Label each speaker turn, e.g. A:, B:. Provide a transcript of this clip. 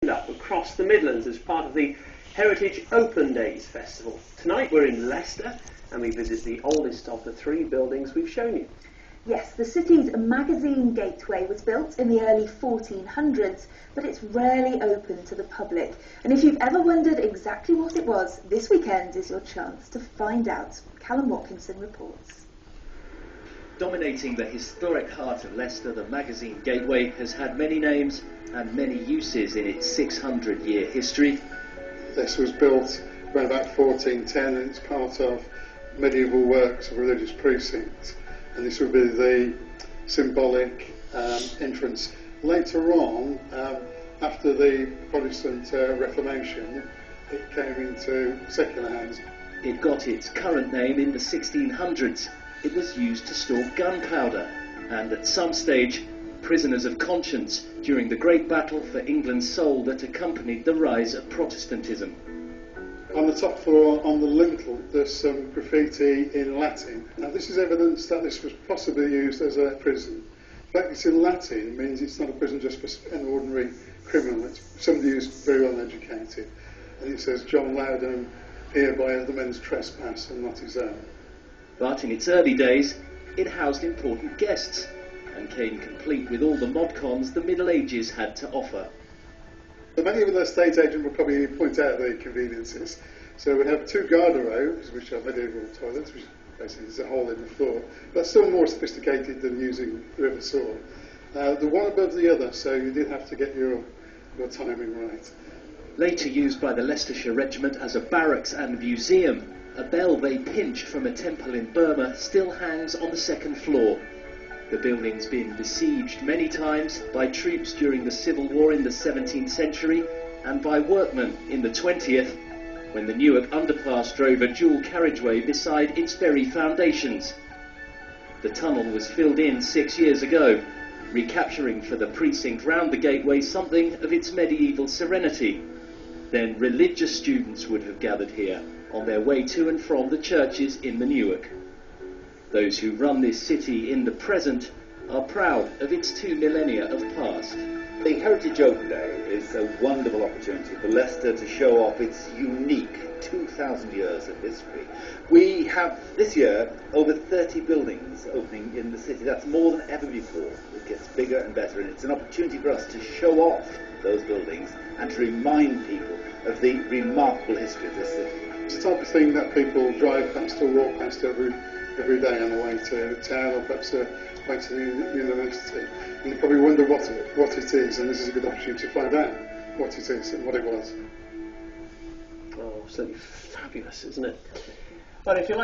A: Up across the Midlands as part of the Heritage Open Days Festival. Tonight we're in Leicester and we visit the oldest of the three buildings we've shown you.
B: Yes, the city's magazine gateway was built in the early 1400s, but it's rarely open to the public. And if you've ever wondered exactly what it was, this weekend is your chance to find out. Callum Watkinson reports.
C: Dominating the historic heart of Leicester, the magazine gateway has had many names and many uses in its 600-year history.
D: This was built around about 1410 and it's part of medieval works of religious precinct, and this would be the symbolic entrance. Later on, after the Protestant Reformation, it came into secular hands.
C: It got its current name in the 1600s. It was used to store gunpowder and at some stage prisoners of conscience during the great battle for England's soul that accompanied the rise of Protestantism.
D: On the top floor, on the lintel, there's some graffiti in Latin. Now this is evidence that this was possibly used as a prison. The fact it's in Latin means it's not a prison just for an ordinary criminal, it's somebody who's very well educated. And it says, John Loudon hereby other men's trespass and not his own.
C: But in its early days, it housed important guests and came complete with all the mod cons the Middle Ages had to offer.
D: Many of the estate agents will probably point out the conveniences. So we have two garderobes, which are medieval toilets, which basically is a hole in the floor. That's still more sophisticated than using the River Soar. The one above the other, so you did have to get your timing right.
C: Later used by the Leicestershire Regiment as a barracks and museum, a bell they pinched from a temple in Burma still hangs on the second floor. The building's been besieged many times by troops during the Civil War in the 17th century and by workmen in the 20th, when the Newarke underpass drove a dual carriageway beside its very foundations. The tunnel was filled in 6 years ago, recapturing for the precinct round the gateway something of its medieval serenity. Then religious students would have gathered here on their way to and from the churches in the Newarke. Those who run this city in the present are proud of its 2 millennia of past.
E: The Heritage Open Day is a wonderful opportunity for Leicester to show off its unique 2,000 years of history. We have this year over 30 buildings opening in the city. That's more than ever before. It gets bigger and better, and it's an opportunity for us to show off those buildings and to remind people of the remarkable history of this city.
D: It's the type of thing that people drive past or walk past every day on the way to town or perhaps way to the university. And they probably wonder what it is, and this is a good opportunity to find out what it is and what it was.
A: Oh, absolutely fabulous, isn't it? But if you like